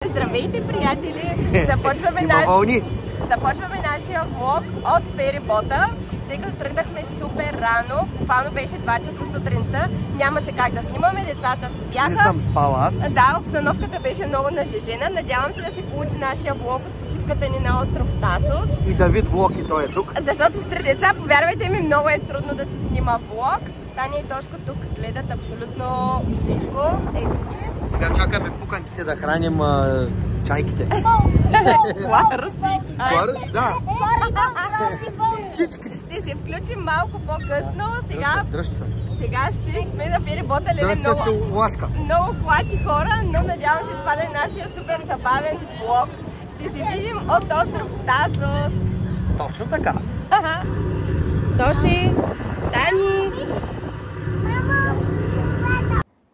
Здравейте, приятели! Започваме нашия влог от ферибота, тъй като тръгнахме супер рано, буквално беше 2 часа сутринта, нямаше как да снимаме, децата спяха. Не съм спала аз. Да, обстановката беше много нажежена. Надявам се да се получи нашия влог от почивката ни на остров Тасос. И Давид влог и той е тук. Защото с 3 деца, повярвайте ми, много е трудно да се снима влог. Таня и Тошко тук гледат абсолютно всичко. Ето ги. Сега чакаме пуканките да храним чайките. Руси чай. Да. Птичките. Ще се включим малко по-късно. Сега ще сме на ферибота. Много хлачи хора, но надявам се това да е нашия супер забавен влог. Ще се видим от остров Тасос. Точно така. Тоши, Тани.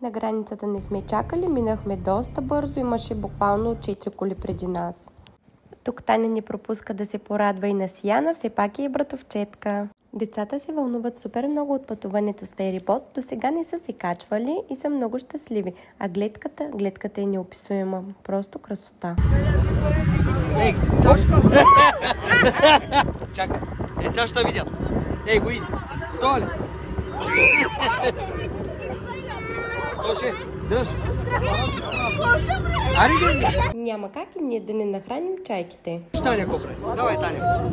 На границата не сме чакали, минахме доста бързо, имаше буквално 4 коли преди нас. Тук Таня не пропуска да се порадва и на Сияна, все пак е и братовчетка. Децата се вълнуват супер много от пътуването с ферибот, до сега не са се качвали и са много щастливи. А гледката е неописуема, просто красота. Ей, Тошко! Чакай, сега ще видят. Ей, го иди. Що ли си? Тоши, дръж. Няма как и ние да не нахраним чайките. Таня, копре. Давай, Таня.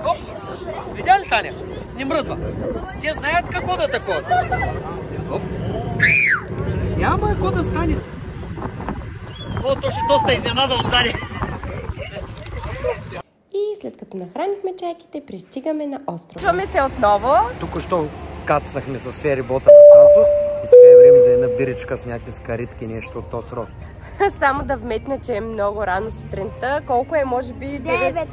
Оп! Видя ли, Таня? Не мръдва. Те знаят какво да такова. Оп! Няма какво да стане. О, Тоши, доста изненадал отзади. И след като нахранихме чайките, пристигаме на острова. Чуваме се отново. Тук-що кацнахме с ферибота на Тасос и сега е време за една биричка с някакви скаритки, нещо от този род. Само да вметна, че е много рано сутринта. Колко е, може би 9?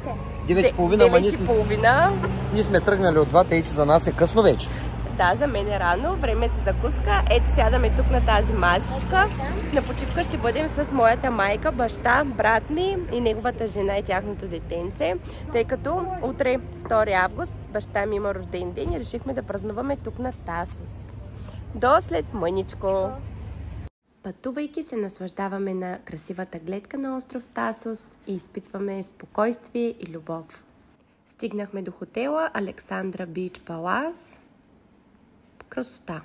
9:30, ние сме тръгнали от 2, тъй че за нас е късно вече. Да, за мен е рано, време за закуска. Ето сядаме тук на тази масичка. На почивка ще бъдем с моята майка, баща, брат ми и неговата жена и тяхното детенце, тъй като утре 2 август баща ми има рожден ден и решихме да празнуваме тук на Тасос. До след мъничко! Пътувайки се наслаждаваме на красивата гледка на остров Тасос и изпитваме спокойствие и любов. Стигнахме до хотела Александра Бич Палас. Красота.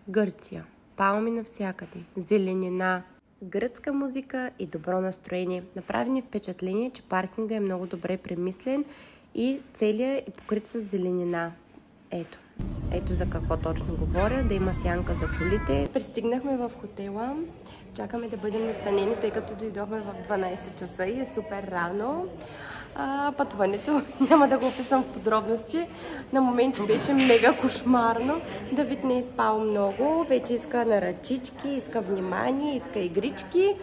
Гърция. Палми навсякъде. Зеленина. Гръцка музика и добро настроение. Направи ни впечатление, че паркинга е много добре премислен и целият е покрит с зеленина. Ето за какво точно говоря, да има сянка за колите. Пристигнахме в хотела, чакаме да бъдем настанени, тъй като дойдохме в 12 часа и е супер рано. Пътуването няма да го описвам в подробности. На моменти беше мега кошмарно. Давид не е спал много, вече иска на ръчички, иска внимание, иска игрички.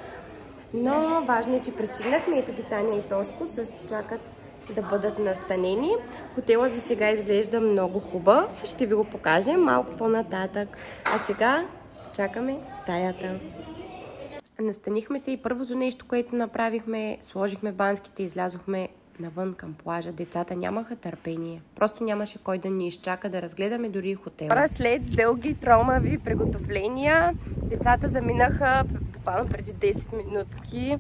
Но важно е, че пристигнахме. Ето ги Таня и Тошко също чакат да бъдат настанени. Хотела за сега изглежда много хубав. Ще ви го покажем малко по-нататък. А сега чакаме стаята. Настанихме се и първото нещо, което направихме, сложихме банските и излязохме навън към плажа. Децата нямаха търпение. Просто нямаше кой да ни изчака да разгледаме дори и хотела. След дълги тромави приготовления, децата заминаха буквално преди 10 минутки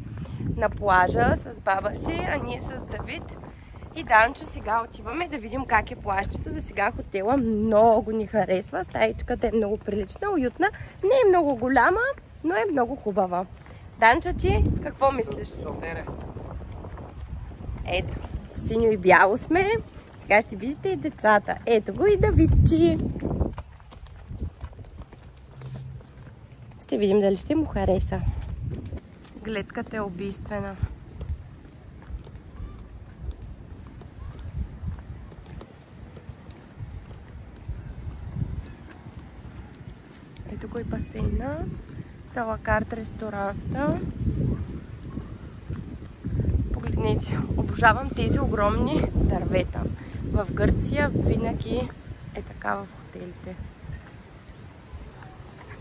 на плажа с баба си, а ние с Давид и Данчо сега отиваме да видим как е плажчето. За сега хотела много ни харесва. Стаичката е много прилична, уютна. Не е много голяма, но е много хубава. Данчо, ти какво мислиш? Супер е. Ето, синьо и бяло сме. Сега ще видите и децата. Ето го и Давидчи. Ще видим дали ще му хареса. Гледката е убийствена. Ето го и басейна. Салакарт ресторанта. Погледнете, обожавам тези огромни дървета. В Гърция винаги е така в хотелите.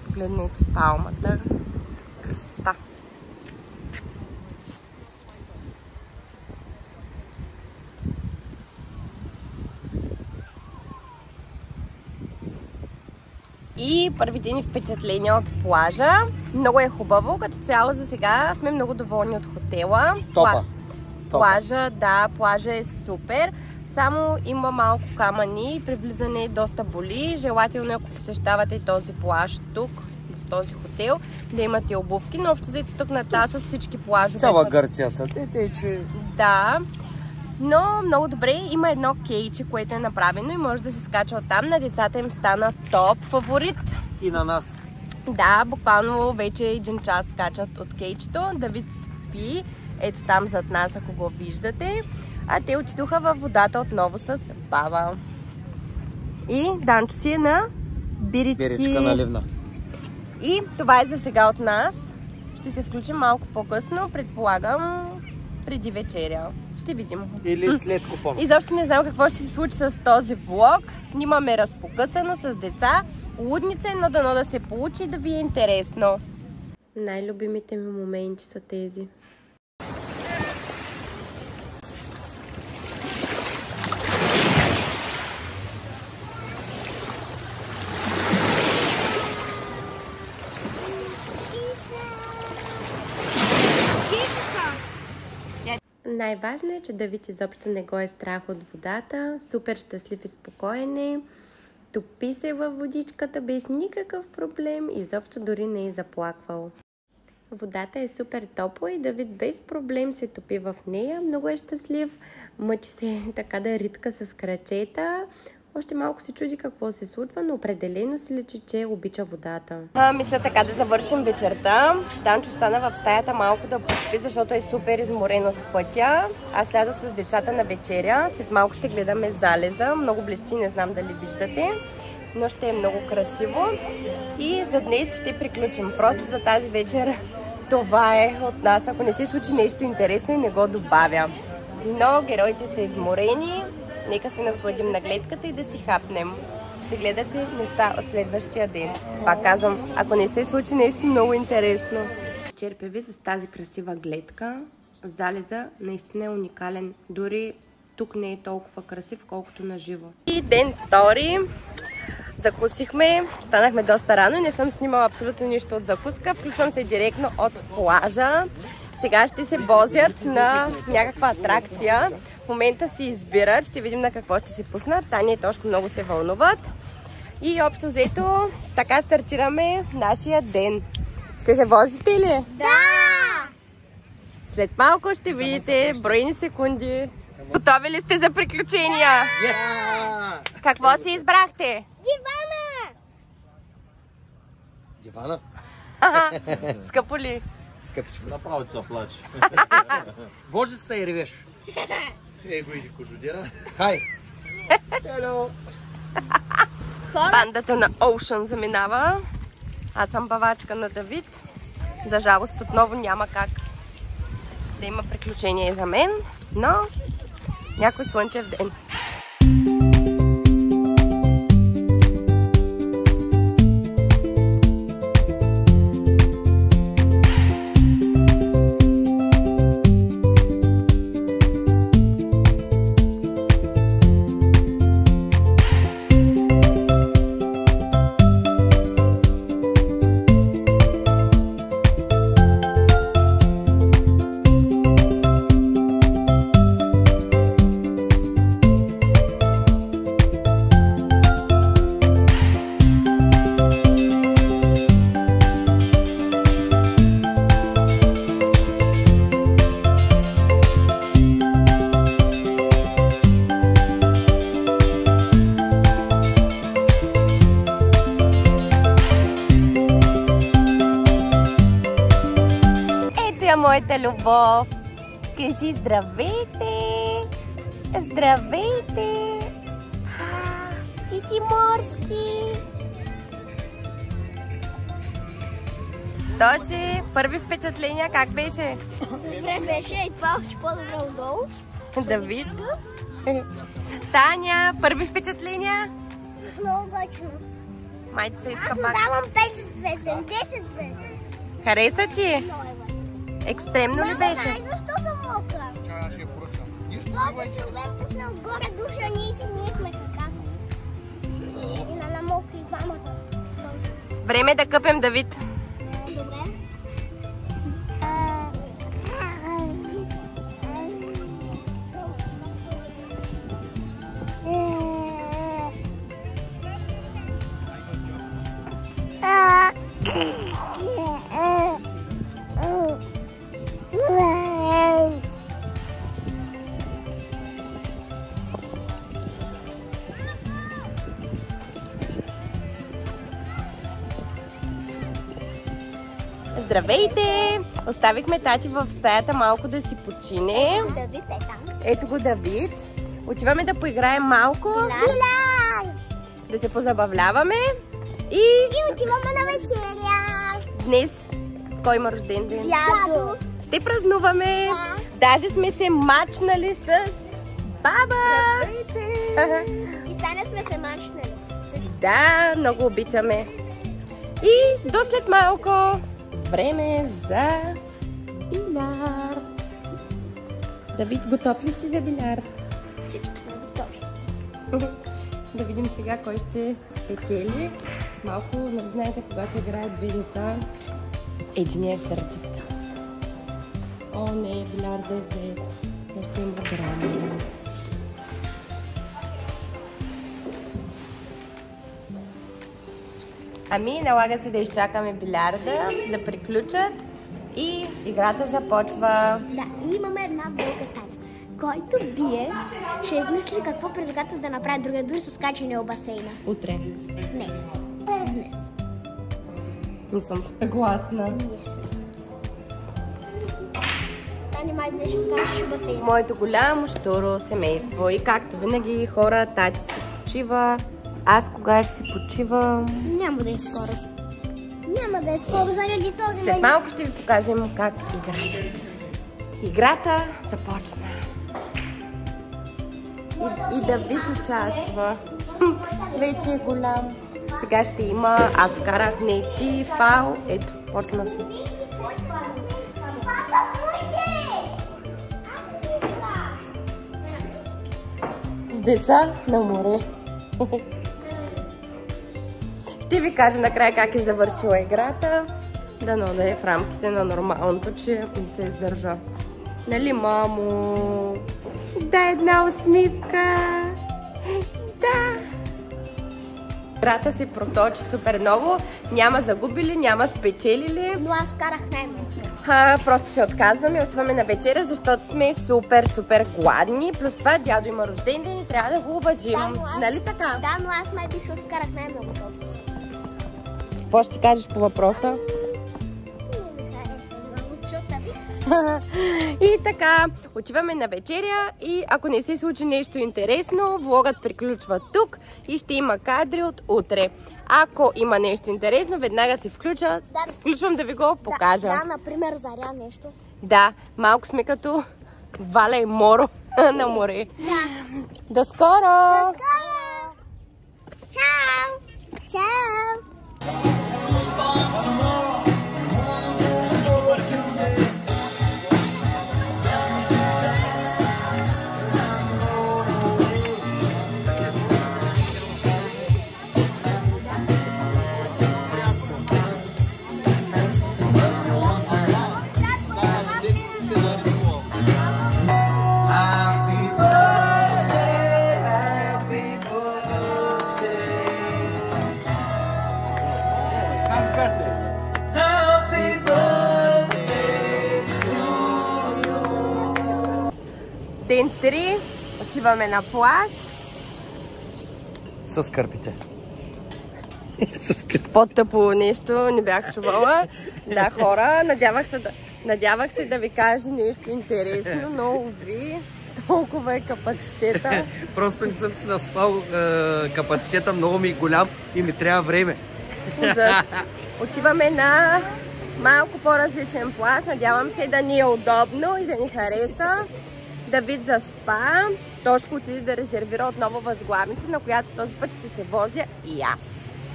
Погледнете палмата. Красота. И първите ни впечатления от плажа. Много е хубаво, като цяло за сега сме много доволни от хотела. Топа. Плажа, да, плажа е супер. Само има малко камъни и при влизане доста боли. Желателно е, ако посещавате този плаж тук, в този хотел, да имате обувки, но общо взето тук на Тасос всички плажове Цяла Гърция са те, че... Да, но много добре. Има едно кейче, което е направено и може да се скача оттам. На децата им стана топ фаворит. И на нас. Да, буквално вече 1 час скачат от кейчето. Давид спи, ето там зад нас, ако го виждате. А те отидоха във водата отново с баба. И Данчо си е на бирички. Биричка наливна. И това е за сега от нас. Ще се включим малко по-късно, предполагам преди вечеря. Ще видим. Или след купон. Изобщо не знам какво ще се случи с този влог. Снимаме разпокъсано с деца. Лудница, но дано да се получи и да ви е интересно. Най-любимите ми моменти са тези. Най-важно е, че Давид изобщо не го е страх от водата. Супер щастлив и спокоен е. Топи се във водичката без никакъв проблем. Изобщо дори не е заплаквал. Водата е супер топла и Давид без проблем се топи в нея. Много е щастлив. Мъчи се така да ритка с крачета. Още малко се чуди какво се случва, но определено си личи, че обича водата. Мисля така да завършим вечерта. Данчо стана в стаята малко да поспи, защото е супер изморен от пътя. Аз слязох с децата на вечеря. След малко ще гледаме залеза. Много блести, не знам дали виждате, но ще е много красиво. И за днес ще приключим. Просто за тази вечер това е от нас. Ако не се случи нещо интересно и не го добавя. Но героите са изморени. Нека се насладим на гледката и да си хапнем. Ще гледате неща от следващия ден. Пак казвам, ако не се случи нещо много интересно. Черпя ви с тази красива гледка. Залеза наистина е уникален. Дори тук не е толкова красив, колкото на живо. И ден втори. Закусихме. Станахме доста рано и не съм снимала абсолютно нищо от закуска. Включвам се директно от плажа. Сега ще се возят на някаква атракция. В момента си избират. Ще видим на какво ще се пуснат. Таня и Тошко много се вълнуват. И общо взето така стартираме нашия ден. Ще се возите ли? Да! След малко ще видите броени секунди. Готови ли сте за приключения? Какво си избрахте? Дивана! Дивана? Скъпо ли? Скъпичко. Направо ти се плаче. Може се и ревеш. Его или кожудира. Хай! Hello! Бандата на Ocean заминава. Аз съм бавачка на Давид. За жалост отново няма как да има приключения и за мен, но някой слънчев ден. Моята любов. Кажи здравейте! Здравейте! Ти си морски! Тоши, първи впечатления как беше? Добре беше и това още по-добре отдолу. Давид. Таня, първи впечатления? Много гачно. Майка се иска Аз му пак. давам 5 звезден, 10 звезден. Хареса ти? Екстремно ли беше? Знаеш защо съм мокра? Защото си бе пуснал отгоре душа, ние си миехме краката. И на намокри двамата. Време е да къпем, Давид. Добре. Здравейте! Оставихме тати в стаята малко да си почине. Давид е там. Ето го Давид. Отиваме да поиграем малко. Билар! Да се позабавляваме. И Отиваме на вечеря. днес кой има рожден ден? Дядо. Ще празнуваме. Даже сме се мачнали с баба. И стане сме се мачнали. Да, много обичаме. И до след малко време за билярд. Давид, готов ли си за билярд? Всички сме готови. Да видим сега кой ще спечели. Малко, нали знаете, когато играят две деца, единият е сърдит. О, не, билярда е зает. Тя ще има драма. Ами, налага се да изчакаме билярда, да приключат и играта започва. Да, и имаме една дълга стая. Който бие, ще измисли какво предизвикателство да направи другия, дори с скачане в басейна. Утре. Не, днес. Не съм съгласна. Ние сме. Тани май днес ще скачаш в басейна. Моето голямо щуро семейство и както винаги хора, тати си почива. Аз кога ще си почивам? Няма да е скоро. Няма да е скоро заради този След малко ще ви покажем как играят. Играта започна. И Давид участва. Вече е голям. Сега ще има. Аз вкарах нети, фал. Ето, почна се. С деца на море. Ще ви кажа накрая как е завършила играта. Дано да е в рамките на нормалното, че не се издържа. Нали, мамо? Да, една усмивка. Да. Играта се проточи супер много. Няма загубили, няма спечелили. Но аз вкарах най-много. Просто се отказваме, отиваме на вечеря, защото сме супер гладни. Плюс това дядо има рожден ден и трябва да го уважим. Да, аз... Нали така? Да, но аз май бих вкарах най-много. Какво ще кажеш по въпроса? И така, отиваме на вечеря и ако не се случи нещо интересно, влогът приключва тук и ще има кадри от утре. Ако има нещо интересно, веднага се включвам да ви го покажа. Да, например, заря нещо. Да, малко сме като Валя и Моро на море. Да. До скоро! Чао! Чао! Ден 3, отиваме на плаж. С кърпите. По-тъпо нещо не бях чувала. Да, хора, надявах се да ви кажа нещо интересно, но уви, толкова е капацитета. Просто не съм си наспал, капацитета много ми е голям и ми трябва време. Ужас. Отиваме на малко по-различен плаж. Надявам се да ни е удобно и да ни хареса. Давид заспа. Тошко отиде да резервира отново възглавница, на която този път ще се возя и аз.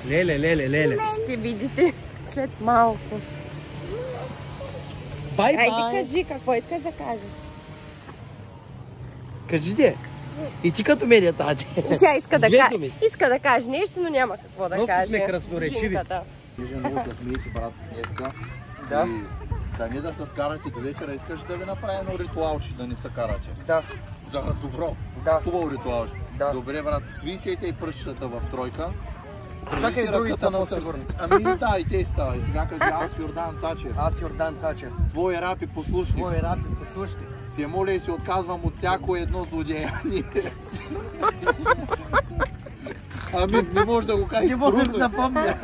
Леле. Ще видите след малко. Бай. Хайде, кажи, какво искаш да кажеш? Кажи де. И ти като медия тази. И тя иска да каже нещо, но няма какво да каже. Просто сме красноречиви. Жинката. Вижте много да смеете, брат, днеска. Да. И да не да се скарате до вечера, искаш да ви направя едно ритуалче, да не се карате. Да. За добро. Да. Хубаво ритуалче. Да. Добре, брат, свисейте и пръщата в тройка. Чакай другите са по-сигурни. Ами да, и те става. И сега кажи аз Йордан Цачев. Аз Йордан Цачев. Твой раб и послушник. Твой раб и послушник. Се моля и се отказвам от всяко едно злодеяние. Ами не може да го кажеш. Не мога да запомня.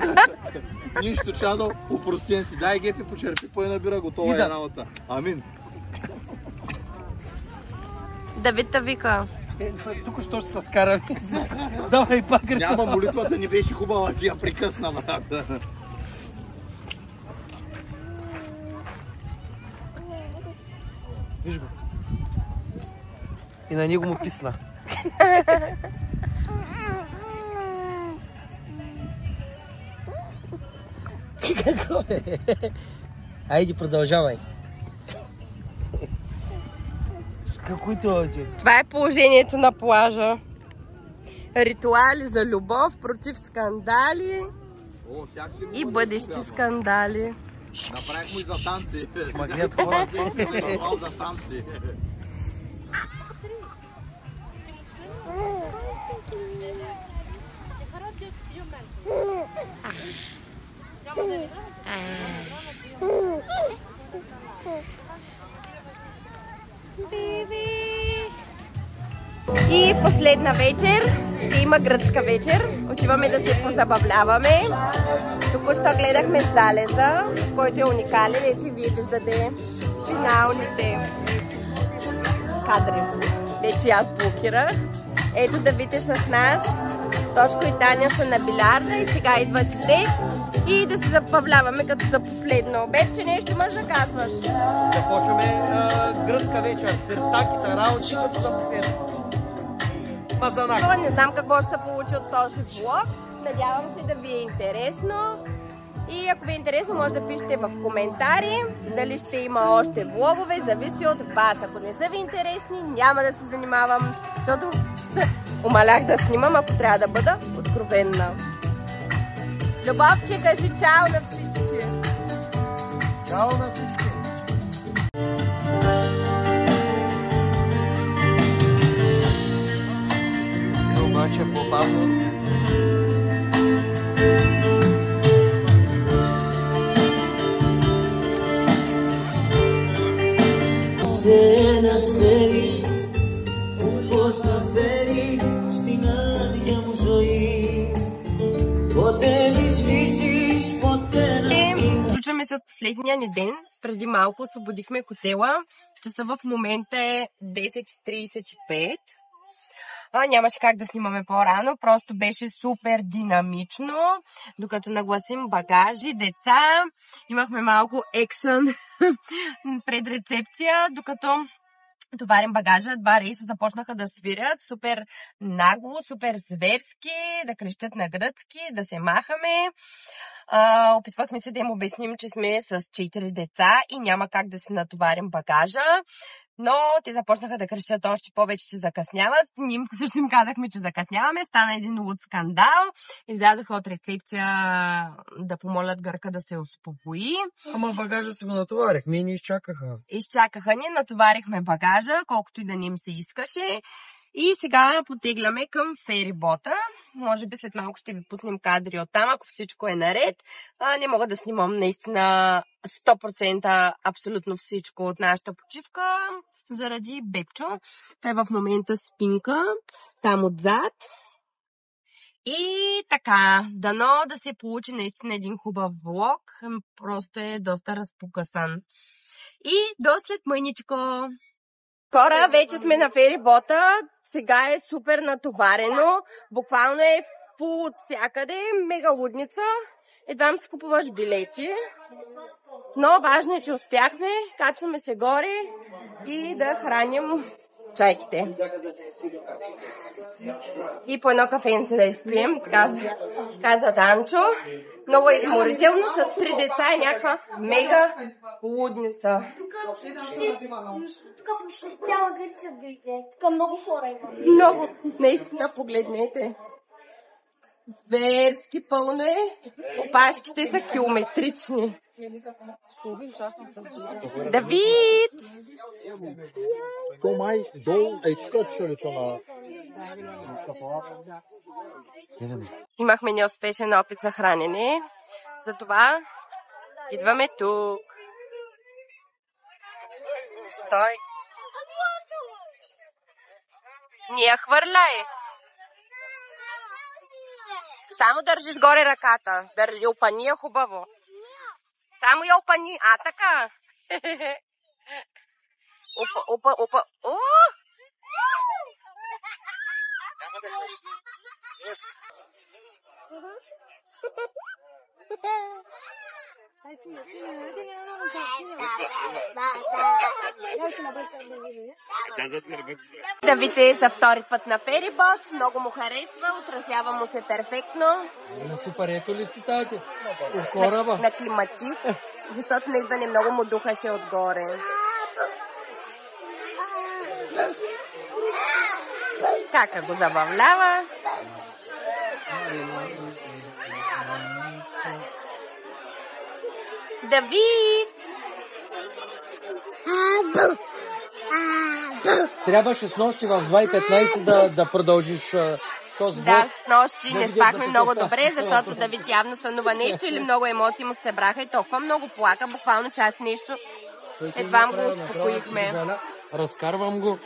Нищо, чадо, упростен си. Дай Гепи почерпи, пой набира, готова е работа. Амин. Давид вика. Тук що ще се скараме. Давай пак ритуал. Няма, молитвата не беше хубава, ти я прекъсна, брат. Виж го. И на него му писна. Какво е? Айде, продължавай. Какой това? Това е положението на плажа. Ритуали за любов против скандали и бъдещи скандали. Направихме и за танци. Ма гледат хора. За танци. И последна вечер, ще има гръцка вечер. Отиваме да се позабавляваме. Току-що гледахме залеза, който е уникален. Ето и вие виждате финалните кадри. Вече аз блокирах. Ето Давид е с нас. Тошко и Таня са на билярда и сега идват и те. И да се забавляваме като за последно. Бебче, нещо можеш да казваш? Започваме гръцка вечер. Сиртаките, работи като за последно. Мазанак. Не знам какво ще се получи от този влог. Надявам се да ви е интересно. И ако ви е интересно, може да пишете в коментари дали ще има още влогове. Зависи от вас. Ако не са ви интересни, няма да се занимавам, защото умалях да снимам, ако трябва да бъда откровенна. Любовче, кажи чао на всички! Чао на всички! Обаче по-бавно. Σε ένα αστέρι που φως θα φέρει στην άδεια μου ζωή. Ποτέ μη σβήσεις, ποτέ να μην... Включваме се от последния ни ден. Преди малко освободихме хотела. Часа в момента е 10:35. Нямаше как да снимаме по-рано, просто беше супер динамично. Докато нагласим багажи, деца, имахме малко екшън пред рецепция, докато товарим багажа. 2 рейса започнаха да свирят супер нагло, супер зверски, да крещят на гръцки, да се махаме. Опитвахме се да им обясним, че сме с 4 деца и няма как да се натоварим багажа. Но те започнаха да крещят още повече, че закъсняват. Ние също им казахме, че закъсняваме. Стана един луд скандал. Излязоха от рецепция да помолят гърка да се успокои. Ама багажа си го натоварихме и ни изчакаха. Изчакаха ни, натоварихме багажа, колкото и да не им се искаше. И сега потегляме към ферибота. Може би след малко ще ви пуснем кадри оттам, ако всичко е наред. Не мога да снимам наистина 100% абсолютно всичко от нашата почивка, заради Бебчо. Той в момента спинка, там отзад. И така, дано да се получи наистина един хубав влог. Просто е доста разпокъсан. И до след мъничко! Хора, вече сме на ферибота. Сега е супер натоварено. Буквално е фул от всякъде. Мега лудница. Едва си купуваш билети. Но важно е, че успяхме. Качваме се горе и да храним чайките. И по едно кафенце да изпием, каза Данчо. Много е изморително, с 3 деца и някаква мега лудница. Тук почти цяла Гърция дойде. Тук много хора има. Много, наистина погледнете. Зверски пълно е. Опашките са километрични. Давид! То май долу е тук ще лича на... Имахме неуспешен опит за хранене. Затова идваме тук. Стой! Не я хвърляй! Само държиш горе ръката. Я опани я хубаво. Само я опани. А, така. Опа. О! Давид е за втори път на ферибот. Много му харесва. Отразява му се перфектно. Супер, ето ли цитате? От кораба. На климатик. Защото на идване много му духаше отгоре. Кака го забавлява. Давид! Трябваше с нощи в 2:15 да продължиш този блок. Да, с нощи не спахме много добре, защото Давид явно сънува нещо или много емоции му се събраха и толкова много плака, буквално час нещо. Едва го успокоихме. Разкарвам го.